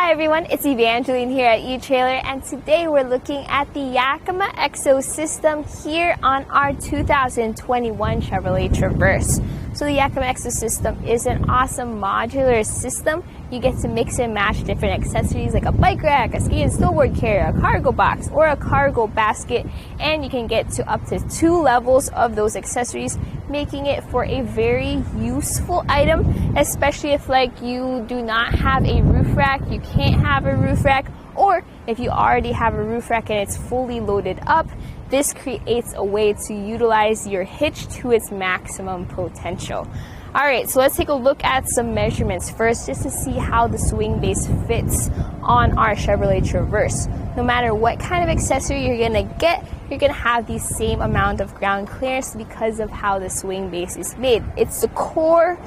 Hi everyone, it's Evangeline here at eTrailer, and today we're looking at the Yakima EXO System here on our 2021 Chevrolet Traverse. So the Yakima EXO System is an awesome modular system. You get to mix and match different accessories like a bike rack, a ski and snowboard carrier, a cargo box, or a cargo basket, and you can get to up to 2 levels of those accessories, making it for a very useful item, especially if you do not have a roof rack, you can't have a roof rack, or if you already have a roof rack and it's fully loaded up. This creates a way to utilize your hitch to its maximum potential. Alright, so let's take a look at some measurements first just to see how the SwingBase fits on our Chevrolet Traverse. No matter what kind of accessory you're going to get, you're going to have the same amount of ground clearance because of how the SwingBase is made. It's the core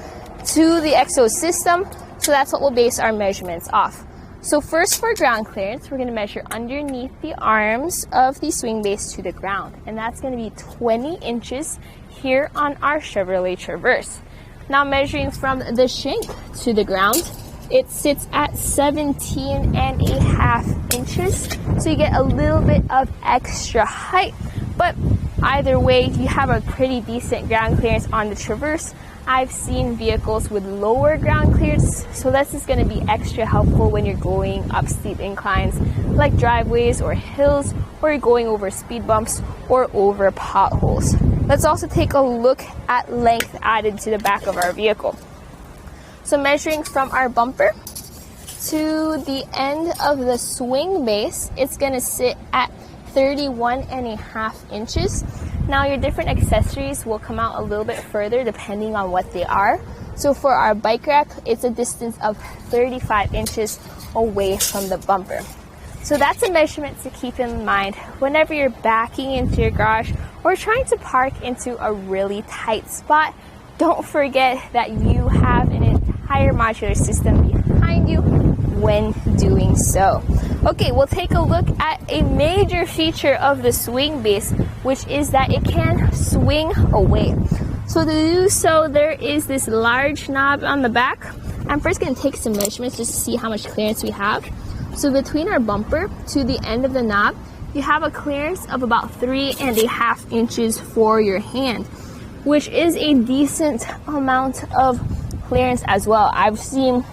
to the EXO system, so that's what we'll base our measurements off. So first, for ground clearance, we're going to measure underneath the arms of the SwingBase to the ground, and that's going to be 20 inches here on our Chevrolet Traverse. Now measuring from the shank to the ground, it sits at 17.5 inches, so you get a little bit of extra height, but either way, you have a pretty decent ground clearance on the Traverse. I've seen vehicles with lower ground clearance, so this is going to be extra helpful when you're going up steep inclines like driveways or hills, or you're going over speed bumps or over potholes. Let's also take a look at length added to the back of our vehicle. So measuring from our bumper to the end of the SwingBase, it's going to sit at 31.5 inches. Now your different accessories will come out a little bit further depending on what they are. So for our bike rack, it's a distance of 35 inches away from the bumper. So that's a measurement to keep in mind whenever you're backing into your garage or trying to park into a really tight spot. Don't forget that you have an entire modular system behind you when doing so. Okay, we'll take a look at a major feature of the SwingBase, which is that it can swing away. So to do so, there is this large knob on the back. I'm first going to take some measurements just to see how much clearance we have. So between our bumper to the end of the knob, you have a clearance of about 3.5 inches for your hand, which is a decent amount of clearance as well. I've seen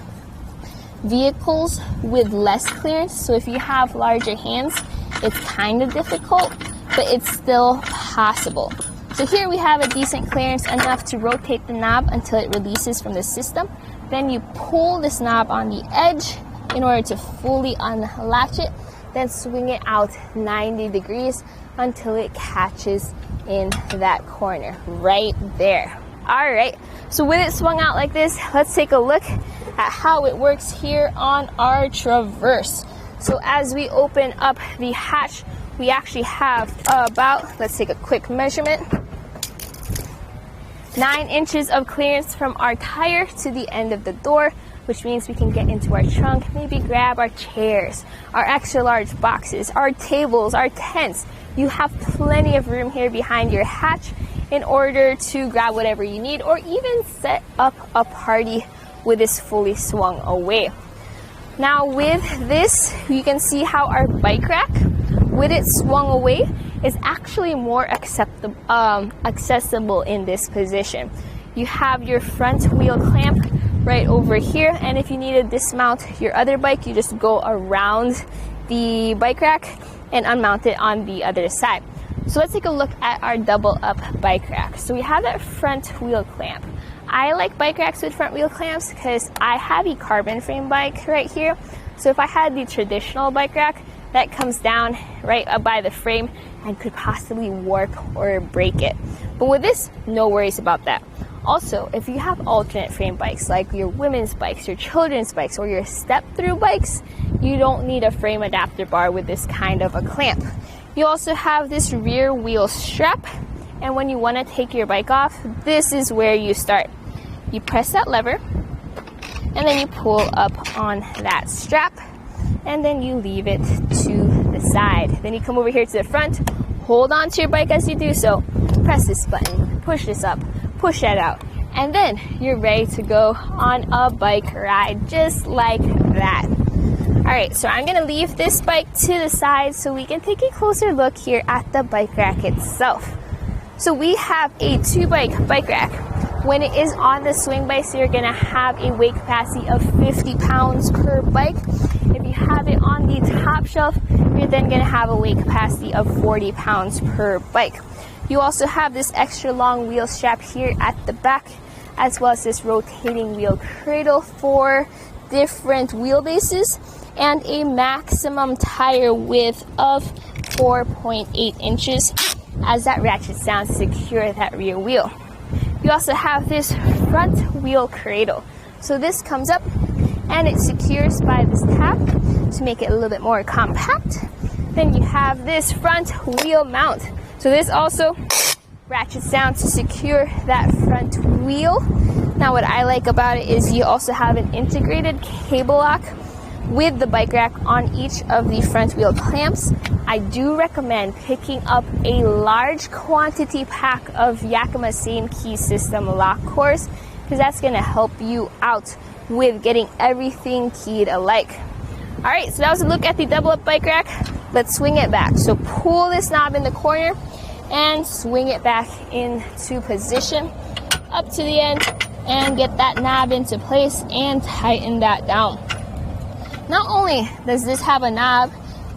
vehicles with less clearance, so if you have larger hands, it's kind of difficult, but it's still possible. So here we have a decent clearance, enough to rotate the knob until it releases from the system. Then you pull this knob on the edge in order to fully unlatch it, then swing it out 90 degrees until it catches in that corner right there. All right, so with it swung out like this, let's take a look at how it works here on our Traverse. So as we open up the hatch, we actually have about, let's take a quick measurement, 9 inches of clearance from our tire to the end of the door, which means we can get into our trunk, maybe grab our chairs, our extra large boxes, our tables, our tents. You have plenty of room here behind your hatch in order to grab whatever you need, or even set up a party with this fully swung away. Now with this, you can see how our bike rack, with it swung away, is actually more accessible in this position. You have your front wheel clamp right over here, and if you need to dismount your other bike, you just go around the bike rack and unmount it on the other side. So let's take a look at our double up bike rack. So we have that front wheel clamp. I like bike racks with front wheel clamps because I have a carbon frame bike right here. So if I had the traditional bike rack, that comes down right up by the frame and could possibly warp or break it. But with this, no worries about that. Also, if you have alternate frame bikes like your women's bikes, your children's bikes, or your step-through bikes, you don't need a frame adapter bar with this kind of a clamp. You also have this rear wheel strap, and when you want to take your bike off, this is where you start. You press that lever, and then you pull up on that strap, and then you leave it to the side. Then you come over here to the front, hold on to your bike as you do so, press this button, push this up, push that out, and then you're ready to go on a bike ride just like that. Alright, so I'm going to leave this bike to the side so we can take a closer look here at the bike rack itself. So we have a 2-bike bike rack. When it is on the SwingBase, you're going to have a weight capacity of 50 pounds per bike. If you have it on the top shelf, you're then going to have a weight capacity of 40 pounds per bike. You also have this extra long wheel strap here at the back, as well as this rotating wheel cradle for different wheelbases, and a maximum tire width of 4.8 inches as that ratchets down to secure that rear wheel. You also have this front wheel cradle. So this comes up and it secures by this tab to make it a little bit more compact. Then you have this front wheel mount. So this also ratchets down to secure that front wheel. Now what I like about it is you also have an integrated cable lock with the bike rack on each of the front wheel clamps. I do recommend picking up a large quantity pack of Yakima same key system lock cores, because that's going to help you out with getting everything keyed alike. Alright, so that was a look at the double up bike rack. Let's swing it back. So pull this knob in the corner and swing it back into position up to the end and get that knob into place and tighten that down. Not only does this have a knob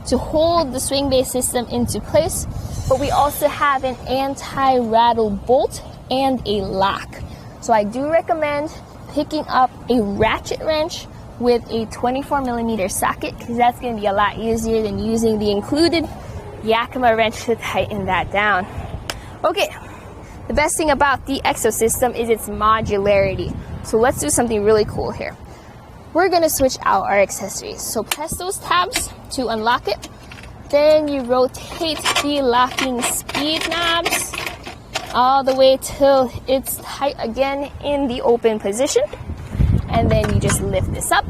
to hold the SwingBase system into place, but we also have an anti-rattle bolt and a lock. So I do recommend picking up a ratchet wrench with a 24mm socket, because that's going to be a lot easier than using the included Yakima wrench to tighten that down. Okay, the best thing about the EXO system is its modularity. So let's do something really cool here. We're going to switch out our accessories. So press those tabs to unlock it. Then you rotate the locking speed knobs all the way till it's tight again in the open position. And then you just lift this up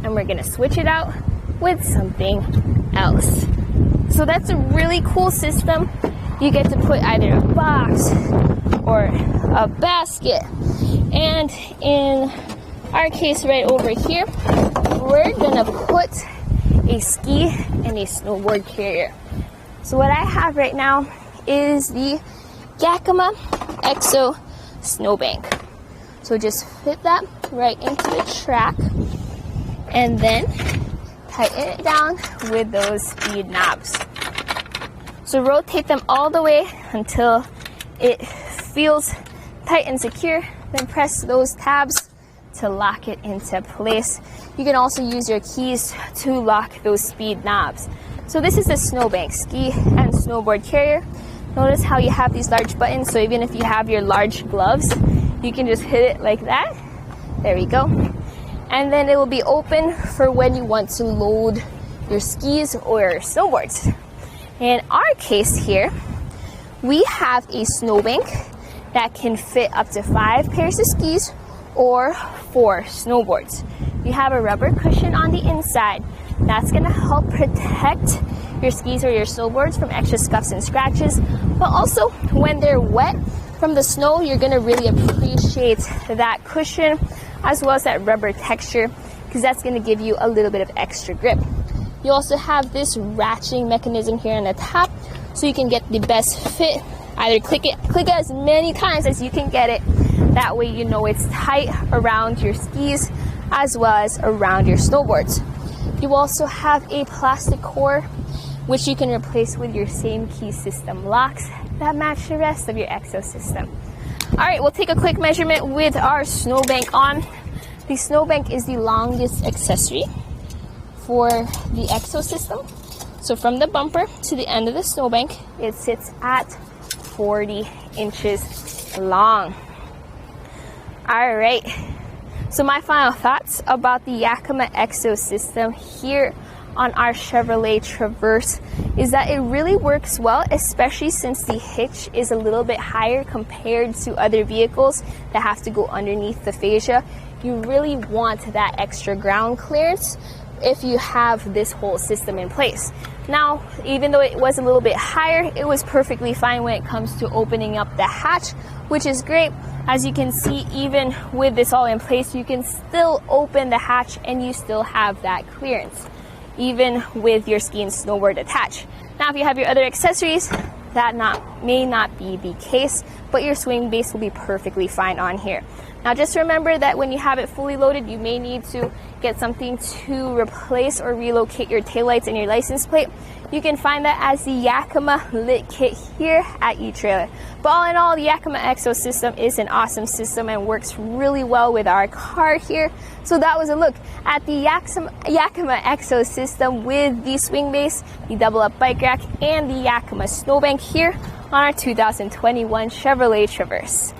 and we're going to switch it out with something else. So that's a really cool system. You get to put either a box or a basket. And in our case right over here, we're gonna put a ski and a snowboard carrier. So what I have right now is the Yakima EXO Snowbank. So just fit that right into the track and then tighten it down with those speed knobs. So rotate them all the way until it feels tight and secure, then press those tabs to lock it into place. You can also use your keys to lock those speed knobs. So this is the Snowbank ski and snowboard carrier. Notice how you have these large buttons, so even if you have your large gloves, you can just hit it like that. There we go. And then it will be open for when you want to load your skis or snowboards. In our case here, we have a snowbank that can fit up to 5 pairs of skis or 4 snowboards. You have a rubber cushion on the inside. That's going to help protect your skis or your snowboards from extra scuffs and scratches. But also, when they're wet from the snow, you're going to really appreciate that cushion as well as that rubber texture, because that's going to give you a little bit of extra grip. You also have this ratcheting mechanism here on the top, so you can get the best fit. Either click it as many times as you can get it. That way you know it's tight around your skis as well as around your snowboards. You also have a plastic core, which you can replace with your same key system locks that match the rest of your EXO system. Alright, we'll take a quick measurement with our snowbank on. The snowbank is the longest accessory for the EXO system. So from the bumper to the end of the snowbank, it sits at 40 inches long. All right, so my final thoughts about the Yakima EXO system here on our Chevrolet Traverse is that it really works well, especially since the hitch is a little bit higher compared to other vehicles that have to go underneath the fascia. You really want that extra ground clearance if you have this whole system in place. Now, even though it was a little bit higher, it was perfectly fine when it comes to opening up the hatch, which is great. As you can see, even with this all in place, you can still open the hatch and you still have that clearance. even with your ski and snowboard attached. Now, if you have your other accessories, that may not be the case, but your swing base will be perfectly fine on here. Now, just remember that when you have it fully loaded, you may need to get something to replace or relocate your taillights and your license plate. You can find that as the Yakima Lit Kit here at eTrailer. But all in all, the Yakima EXO System is an awesome system and works really well with our car here. So that was a look at the Yakima EXO System with the swing base, the double up bike rack, and the Yakima snowbank here on our 2021 Chevrolet Traverse.